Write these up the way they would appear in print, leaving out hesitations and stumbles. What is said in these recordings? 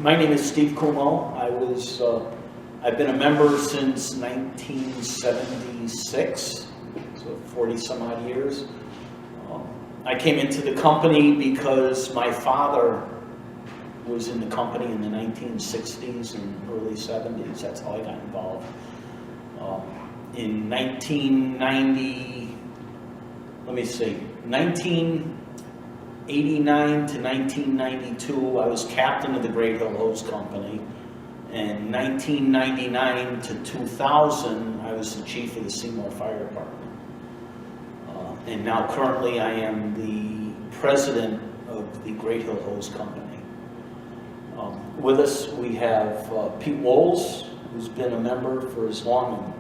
My name is Steve Kumo. I've been a member since 1976, so 40 some odd years. I came into the company because my father was in the company in the 1960s and early 70s. That's how I got involved. In 1989 to 1992, I was captain of the Great Hill Hose Company. And 1999 to 2000, I was the chief of the Seymour Fire Department. And now currently I am the president of the Great Hill Hose Company. With us we have Pete Wolz, who's been a member for as long,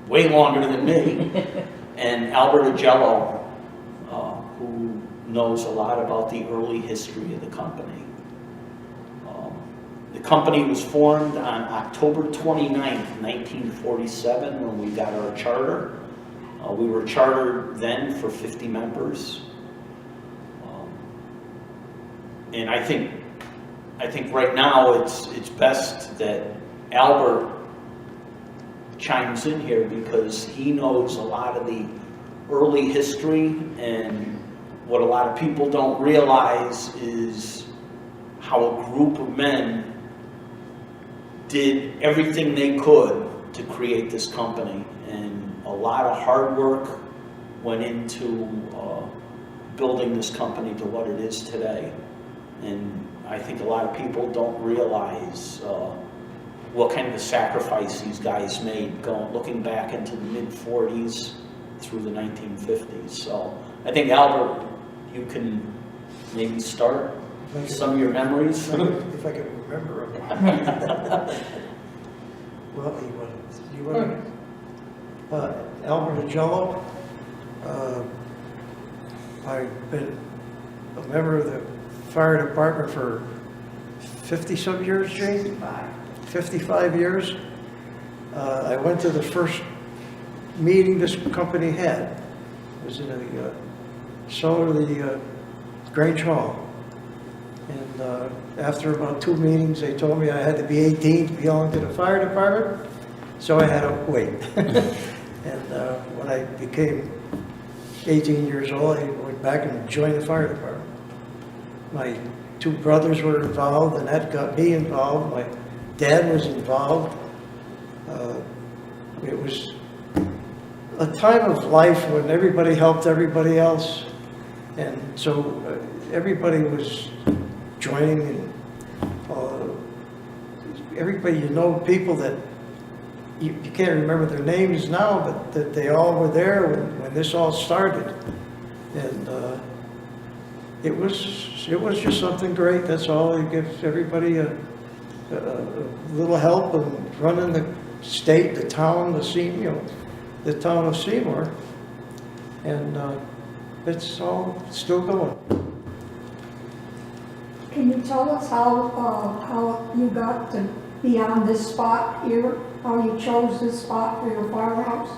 way longer than me, and Albert Agello, who knows a lot about the early history of the company. The company was formed on October 29th, 1947, when we got our charter. We were chartered then for 50 members. And I think right now it's best that Albert chimes in here because he knows a lot of the early history, and what a lot of people don't realize is how a group of men did everything they could to create this company, and a lot of hard work went into building this company to what it is today. And I think a lot of people don't realize what kind of a sacrifice these guys made, looking back into the mid-40s through the 1950s. So I think, Albert, you can maybe start some of your memories. If I can remember them. Well, you want Albert Agello. I've been a member of the fire department for 50-some years, Jane? 55 years. I went to the first meeting this company had. It was in the cellar of the Grange Hall. And after about 2 meetings, they told me I had to be 18 to belong to the fire department, so I had to wait. And when I became 18 years old, I went back and joined the fire department. My 2 brothers were involved, and that got me involved. My dad was involved. It was a time of life when everybody helped everybody else, and so everybody was joining, and everybody, people that you can't remember their names now, but that they all were there when this all started, and it was just something great. That's all. It gives everybody a little help in running the state, the town, the town of Seymour, and it's all still going. Can you tell us how you got to be on this spot here? How you chose this spot for your firehouse?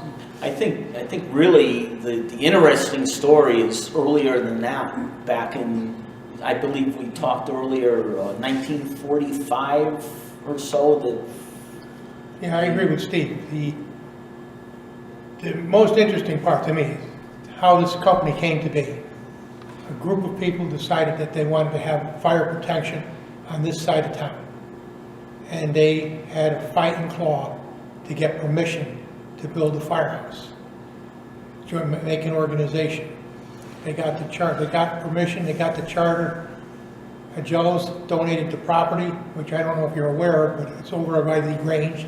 I think really the interesting story is earlier than that. Back in, I believe we talked earlier, 1945 or so. Yeah, I agree with Steve. The most interesting part to me is how this company came to be. A group of people decided that they wanted to have fire protection on this side of town. And they had a fight and claw to get permission to build a firehouse. Make an organization. They got the charter, they got permission, they got the charter. Agello's donated the property, which I don't know if you're aware of, but it's over by the Grange.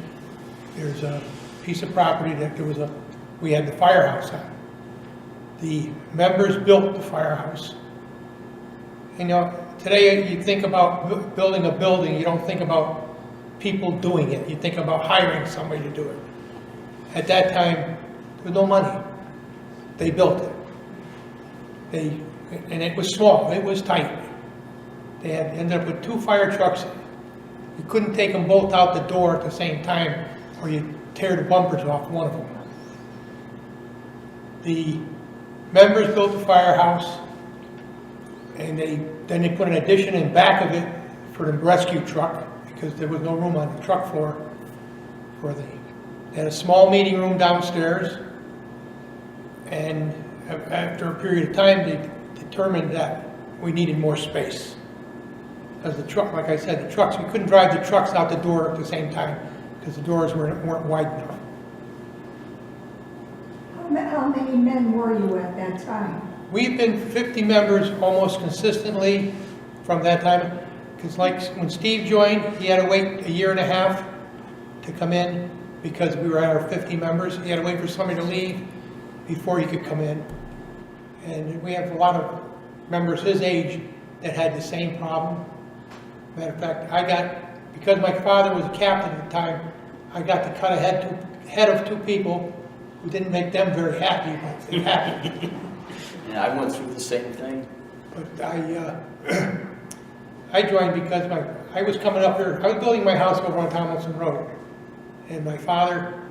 There's a piece of property that we had the firehouse on. The members built the firehouse. Today you think about building a building, you don't think about people doing it. You think about hiring somebody to do it. At that time, there was no money. They built it. And it was small, it was tight. They ended up with 2 fire trucks. You couldn't take them both out the door at the same time, or you tear the bumpers off one of them. The members built the firehouse, and then they put an addition in back of it for the rescue truck, because there was no room on the truck floor they had a small meeting room downstairs, and after a period of time, they determined that we needed more space. Because the truck, like I said, the trucks, we couldn't drive the trucks out the door at the same time, because the doors weren't wide enough. How many men were you at that time? We've been 50 members almost consistently from that time, because like when Steve joined, he had to wait a year and a half to come in, because we were at our 50 members. He had to wait for somebody to leave before he could come in. And we have a lot of members his age that had the same problem. Matter of fact, because my father was a captain at the time, I got to cut head of two people who didn't make them very happy, but they happy. Yeah, I went through the same thing. But I joined because I was coming up here, I was building my house over on Tomlinson Road. And my father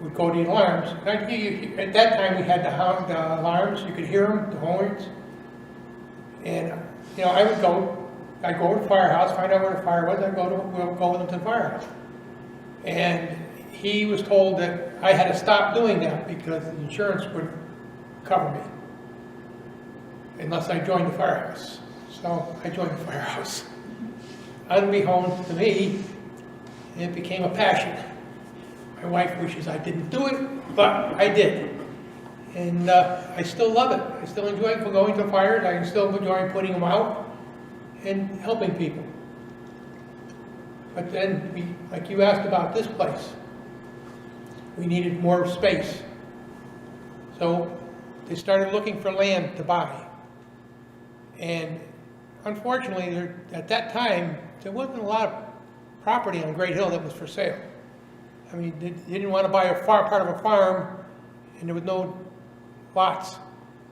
would go to the alarms. At that time, we had the alarms, you could hear them, the horns. And, you know, I'd go to the firehouse, find out where the fire was, we'll go with him to the firehouse. And he was told that I had to stop doing that because the insurance wouldn't cover me unless I joined the firehouse. So I joined the firehouse. Unbeknownst to me, it became a passion. My wife wishes I didn't do it, but I did. And I still love it. I still enjoy going to fires. I still enjoy putting them out and helping people. But then, like you asked about this place, we needed more space. So they started looking for land to buy. And unfortunately, at that time, there wasn't a lot of property on Great Hill that was for sale. I mean, they didn't want to buy a part of a farm, and there was no lots.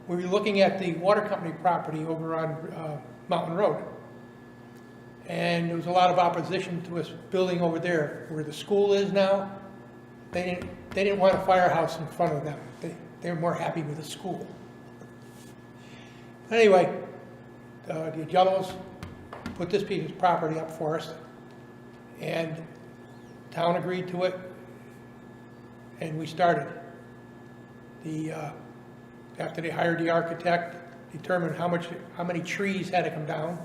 We were looking at the water company property over on Mountain Road. And there was a lot of opposition to us building over there where the school is now. They didn't want a firehouse in front of them. They were more happy with the school. Anyway, the Yellows put this piece of property up for us, and the town agreed to it, and we started. After they hired the architect, determined how many trees had to come down,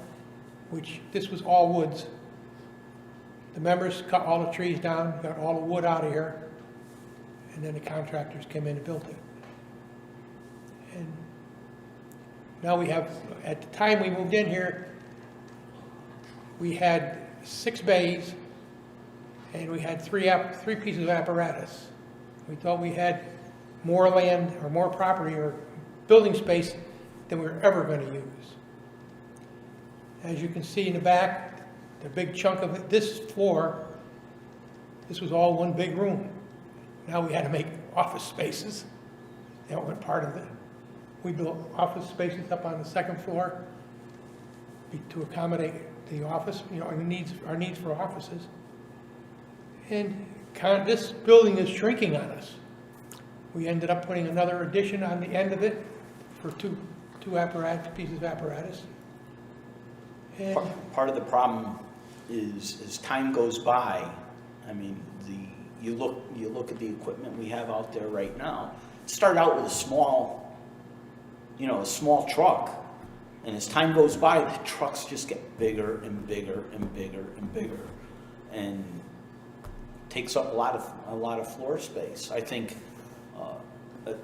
which this was all woods. The members cut all the trees down, got all the wood out of here, and then the contractors came in and built it. And now we have, at the time we moved in here, we had 6 bays, and we had three pieces of apparatus. We thought we had more land or more property or building space than we were ever going to use. As you can see in the back, the big chunk of it, this floor, this was all one big room. Now we had to make office spaces. That wasn't part of it. We built office spaces up on the 2nd floor to accommodate the office, you know, our needs for offices. And this building is shrinking on us. We ended up putting another addition on the end of it for two pieces of apparatus. And Part of the problem is as time goes by, I mean, you look at the equipment we have out there right now. It started out with a small truck, and as time goes by, the trucks just get bigger and bigger and bigger and bigger, and takes up a lot of floor space. I think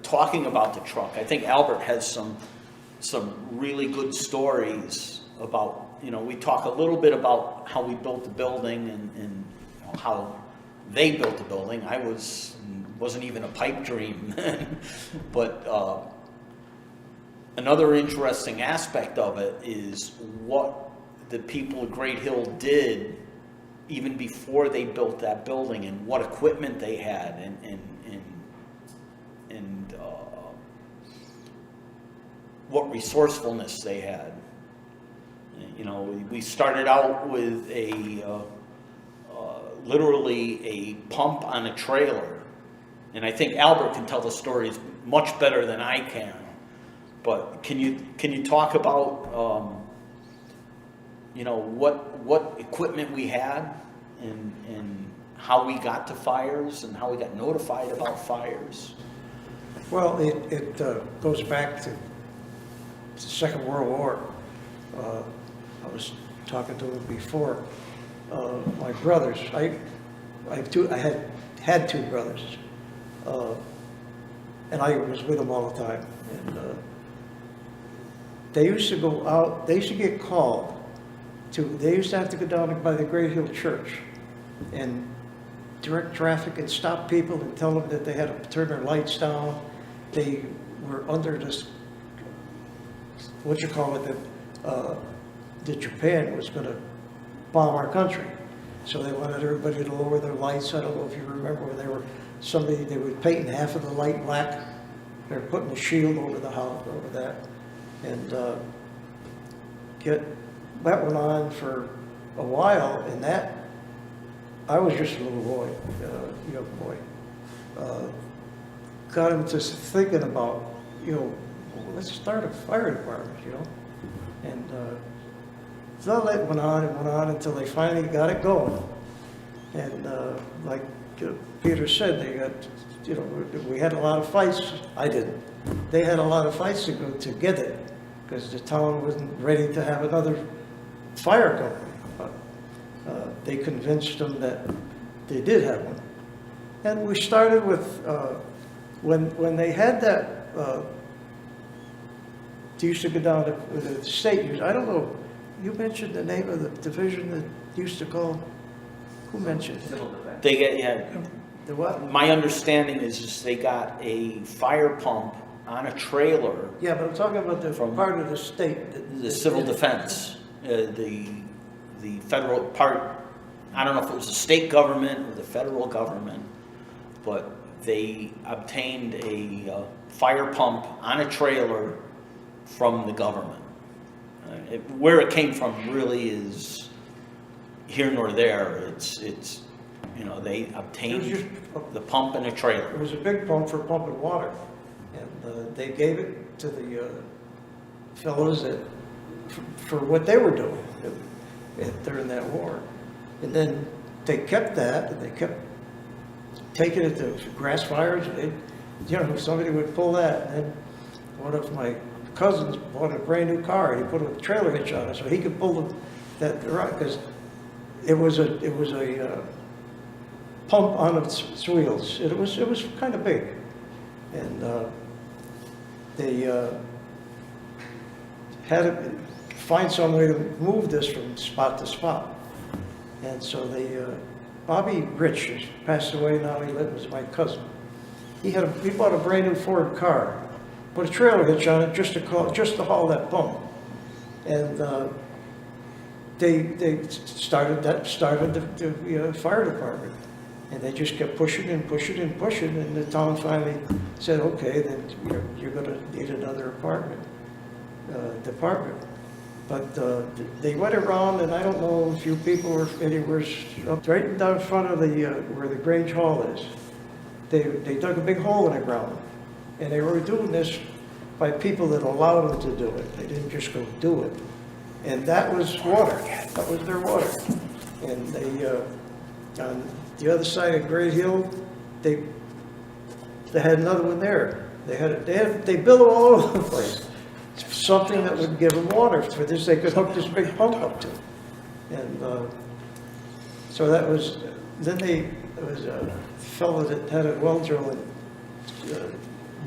talking about the truck, I think Albert has some really good stories about. You know, we talk a little bit about how we built the building and how they built the building. I wasn't even a pipe dream then, but another interesting aspect of it is what the people of Great Hill did even before they built that building, and what equipment they had, and what resourcefulness they had. You know, we started out with literally a pump on a trailer, and I think Albert can tell the stories much better than I can. But can you talk about you know, what equipment we had and how we got to fires and how we got notified about fires. Well, it goes back to the Second World War. I was talking to them before. My brothers, I had two brothers, and I was with them all the time. And they used to go out. They used to get called to. They used to have to go down by the Great Hill Church and direct traffic and stop people and tell them that they had to turn their lights down. They were under this, what you call it, that Japan was going to bomb our country. So they wanted everybody to lower their lights. I don't know if you remember when they were, they were painting half of the light black. They were putting a shield over the house, over that. And that went on for a while, and that, I was just a little boy, young boy. Got him just thinking about, well, let's start a fire department, And so that went on and went on until they finally got it going. And like Peter said, they got, we had a lot of fights. I didn't. They had a lot of fights to go to get it because the town wasn't ready to have another fire company. But they convinced them that they did have one. And we started with, when they had that, they used to go down to the state, I don't know, you mentioned the name of the division that used to call, who mentioned it? They get, The what? my understanding is they got a fire pump on a trailer, Yeah, but I'm talking about the From part of the state. the civil defense, the federal part. I don't know if it was the state government or the federal government, but they obtained a fire pump on a trailer from the government. Where it came from really is here nor there. It's they obtained the pump in a trailer. It was a big pump for pumping water, and they gave it to the fellows for what they were doing during that war. And then they kept that, and they kept taking it to grass fires. Somebody would pull that, and then one of my cousins bought a brand new car, and he put a trailer hitch on it so he could pull that around, because it was a pump on its wheels. It was kind of big, and they had to find some way to move this from spot to spot. And so Bobby Rich has passed away now. He was my cousin. He bought a brand new Ford car, put a trailer hitch on it just to haul that pump. And they started the fire department, and they just kept pushing and pushing and pushing. And the town finally said, "Okay, then you're going to need another department." But they went around, and I don't know if you people were anywhere up right down in front of where the Grange Hall is. They dug a big hole in the ground, and they were doing this by people that allowed them to do it. They didn't just go do it. And that was water. That was their water. And they, on the other side of Great Hill, they had another one there. They built all over the place. Something that would give them water. For this, they could hook this big pump up to. And so that was, then there was a fellow that had a well drilling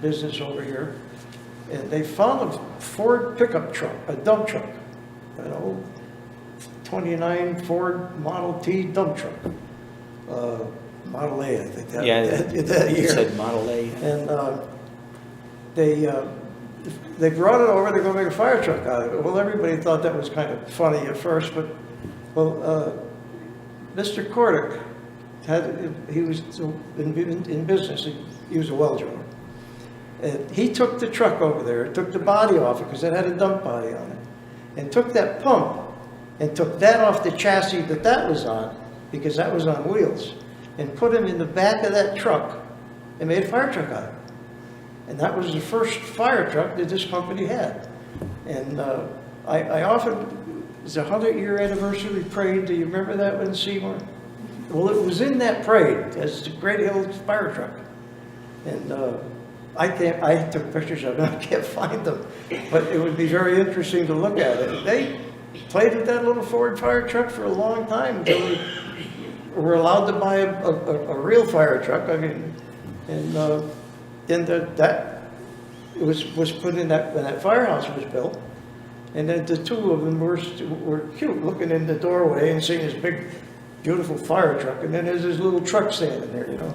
business over here, and they found a Ford pickup truck, a dump truck, an old 29 Ford Model T dump truck, Model A, I think that, that year. It said Model A. And they brought it over, they're going to make a fire truck out of it. Well, everybody thought that was kind of funny at first, but, Mr. Kordick he was in business, he was a well driller. And he took the truck over there, took the body off it, because it had a dump body on it, and took that pump, and took that off the chassis that was on, because that was on wheels, and put him in the back of that truck, and made a fire truck out of it. And that was the first fire truck that this company had. And I often, it's a 100-year anniversary parade, do you remember that one, Seymour? Well, it was in that parade, as the Great Hills fire truck. And I took pictures of them, I can't find them, but it would be very interesting to look at it. They played with that little Ford fire truck for a long time until we were allowed to buy a real fire truck. I mean, and then that it was put in that when that firehouse was built, and then the two of them were cute, looking in the doorway and seeing this big, beautiful fire truck, and then there's this little truck standing there, you know.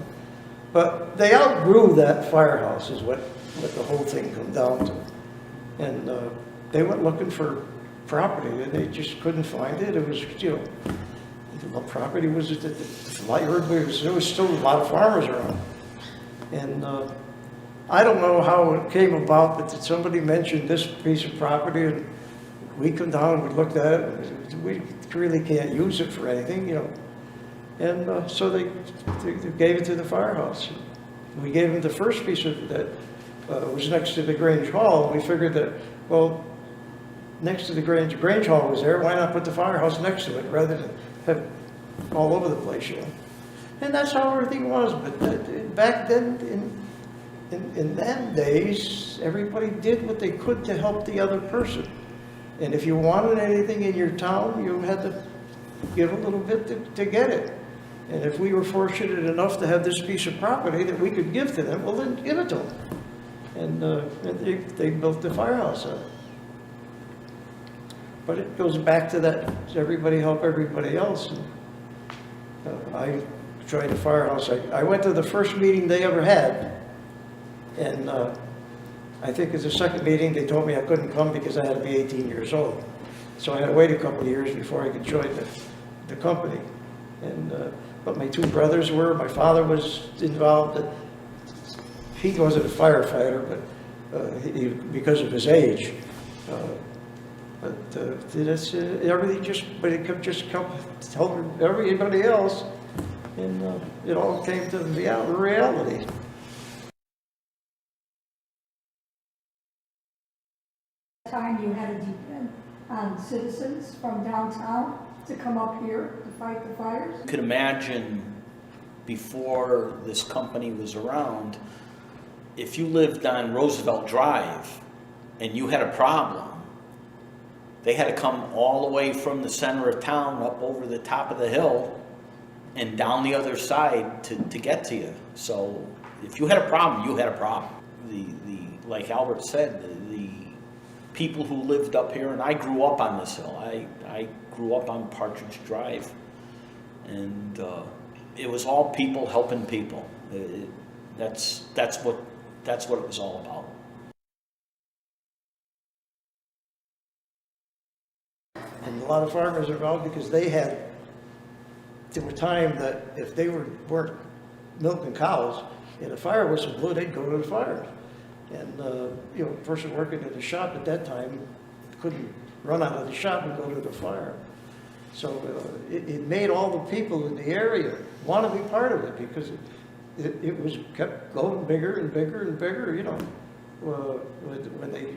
But they outgrew that firehouse, is what the whole thing come down to. And they went looking for property, and they just couldn't find it. It was, you know, the property was, there was still a lot of farmers around. And I don't know how it came about, but somebody mentioned this piece of property, and we come down and we looked at it, and we really can't use it for anything, you know. And so they gave it to the firehouse. We gave them the first piece of that was next to the Grange Hall. We figured that, well, next to the Grange Hall was there, why not put the firehouse next to it rather than have all over the place, you know? And that's how everything was. But back then, in them days, everybody did what they could to help the other person. And if you wanted anything in your town, you had to give a little bit to get it. And if we were fortunate enough to have this piece of property that we could give to them, well, then give it to them. And they built the firehouse out of it. But it goes back to that, everybody help everybody else. And, I joined the firehouse. I went to the first meeting they ever had. And I think it's the second meeting, they told me I couldn't come because I had to be 18 years old. So I had to wait a couple of years before I could join the company. And but my two brothers were, my father was involved. He wasn't a firefighter, but because of his age. But that's everything but it could just come tell everybody else, and it all came to reality. Time you had to depend on citizens from downtown to come up here to fight the fires? You could imagine before this company was around, if you lived on Roosevelt Drive and you had a problem, they had to come all the way from the center of town up over the top of the hill and down the other side to get to you. So if you had a problem, you had a problem. Like Albert said, the people who lived up here, and I grew up on this hill. I grew up on Partridge Drive, and it was all people helping people. That's what it was all about. And a lot of farmers are involved because there were times that if they weren't milking cows and a fire whistle blew, they'd go to the fire. And you know, a person working in the shop at that time couldn't run out of the shop and go to the fire. So it made all the people in the area want to be part of it because it was kept going bigger and bigger and bigger. You know, when they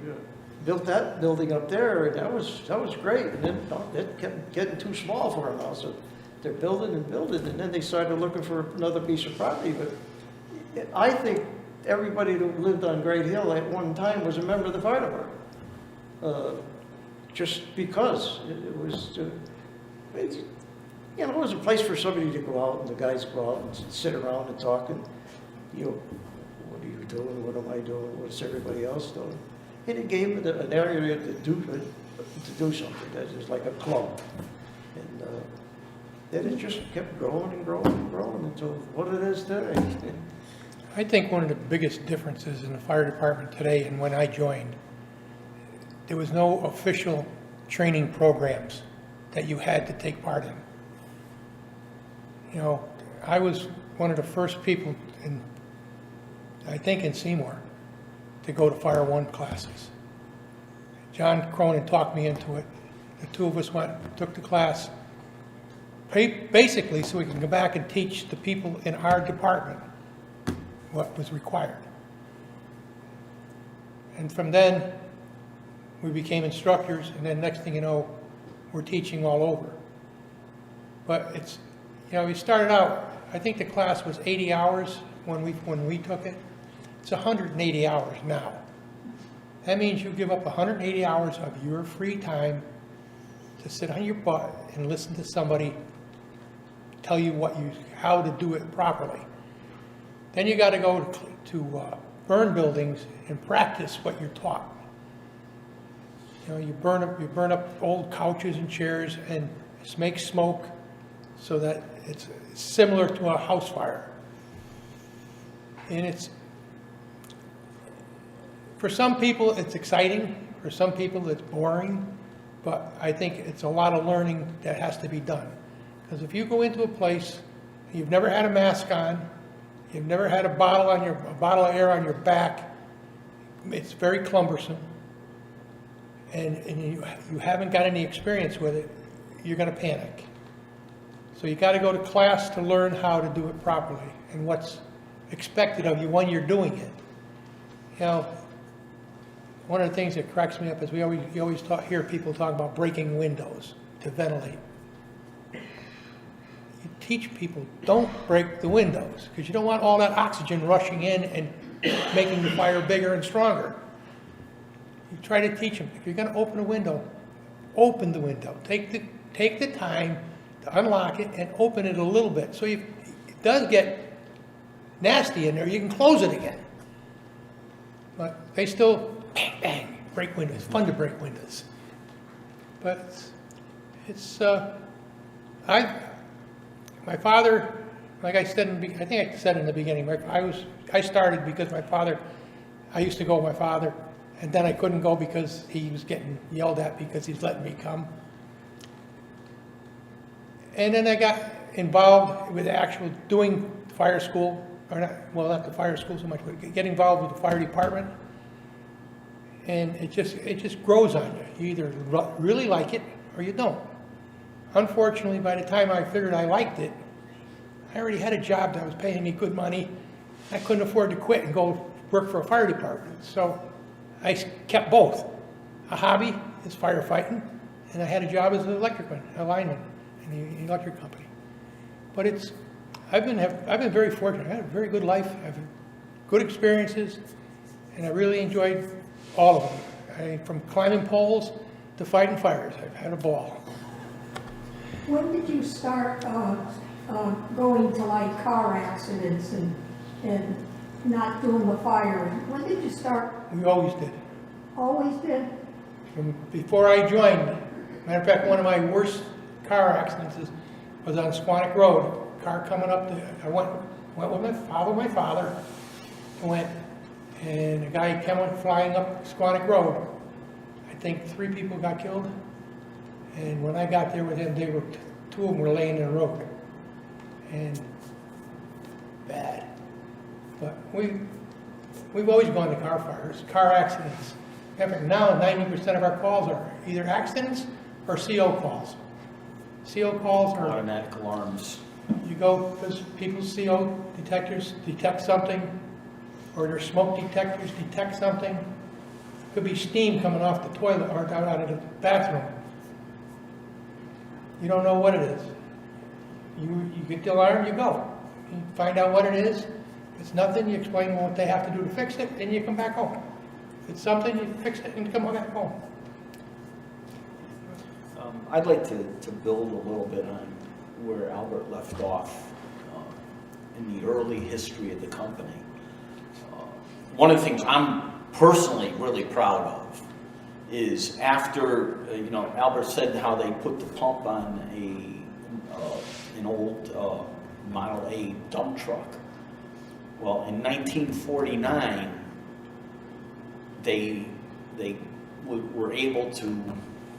built that building up there, and that was great. And then it kept getting too small for them now, so they're building and building, and then they started looking for another piece of property. But I think everybody who lived on Great Hill at one time was a member of the fire department, just because it was, you know, it was a place for somebody to go out and the guys go out and sit around and talk and, you know, what are you doing? What am I doing? What's everybody else doing? And it gave them an area to do something. That is like a club, and then it just kept growing and growing and growing until what it is today. I think one of the biggest differences in the fire department today and when I joined, there was no official training programs that you had to take part in. You know, I was one of the first people I think in Seymour, to go to Fire 1 classes. John Cronin talked me into it. The two of us took the class, basically so we can go back and teach the people in our department what was required. And from then, we became instructors, and then next thing you know, we're teaching all over. But it's, you know, we started out, I think the class was 80 hours when we took it. It's 180 hours now. That means you give up 180 hours of your free time to sit on your butt and listen to somebody tell you how to do it properly. Then you got to go to burn buildings and practice what you're taught. You know, you burn up old couches and chairs and make smoke so that it's similar to a house fire. And for some people it's exciting, for some people it's boring, but I think it's a lot of learning that has to be done. Because if you go into a place, you've never had a mask on, you've never had a bottle of air on your back, it's very cumbersome, and you haven't got any experience with it, you're going to panic. So you got to go to class to learn how to do it properly and what's expected of you when you're doing it. You know, one of the things that cracks me up is you always hear people talk about breaking windows to ventilate. You teach people, don't break the windows, because you don't want all that oxygen rushing in and making the fire bigger and stronger. You try to teach them, if you're going to open a window, open the window. Take the time to unlock it and open it a little bit. So it does get nasty in there, you can close it again. But they still, bang, bang, break windows. It's fun to break windows. But my father, like I said, I think I said in the beginning, I started because I used to go with my father, and then I couldn't go because he was getting yelled at because he's letting me come. And then I got involved with actual doing fire school, or not the fire school so much, but get involved with the fire department. And it just grows on you. You either really like it or you don't. Unfortunately, by the time I figured I liked it, I already had a job that was paying me good money. I couldn't afford to quit and go work for a fire department. So I kept both. A hobby is firefighting, and I had a job as an electrician, a lineman in the electric company. But I've been very fortunate. I had a very good life. I've had good experiences, and I really enjoyed all of them. From climbing poles to fighting fires, I've had a ball. When did you start going to like car accidents and not doing the fire? When did you start? We always did. Always did? From before I joined. Matter of fact, one of my worst car accidents was on Squanick Road. Car coming up, I went with my father, and a guy came flying up Squanick Road. I think 3 people got killed, and when I got there with him, 2 of them were laying in the road, and bad. But we've always gone to car fires, car accidents. Now 90% of our calls are either accidents or CO calls. CO calls are Automatic alarms. you go because people's CO detectors detect something, or their smoke detectors detect something. Could be steam coming off the toilet or out of the bathroom. You don't know what it is. You get the alarm, you go. You find out what it is. If it's nothing, you explain what they have to do to fix it, and you come back home. If it's something, you fix it and come back home. I'd like to build a little bit on where Albert left off in the early history of the company. One of the things I'm personally really proud of is after, Albert said how they put the pump on an old Model A dump truck. Well, in 1949, they were able to,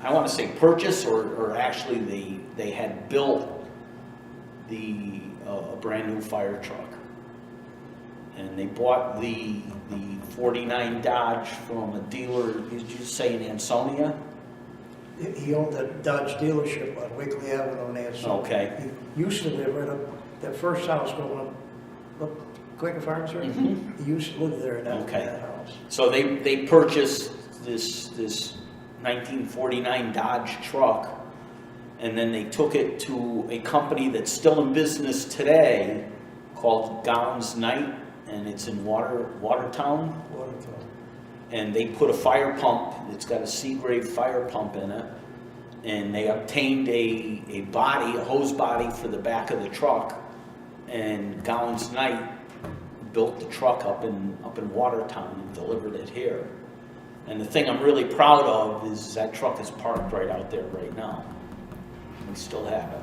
I want to say purchase, or actually they had built a brand new fire truck. And they bought the 49 Dodge from a dealer, did you say in Ansonia? He owned a Dodge dealership on Wakely Avenue in Ansonia. Okay. He used to live right up, that first house going up Quaker Farms, right? Mm-hmm. He used to live there in Okay. that house. So they purchased this 1949 Dodge truck, and then they took it to a company that's still in business today called Gowns Knight, and it's in Watertown. And they put a fire pump, it's got a Seagrave fire pump in it, and they obtained a body, a hose body for the back of the truck, and Gowns Knight built the truck up in Watertown and delivered it here. And the thing I'm really proud of is that truck is parked right out there right now. We still have it.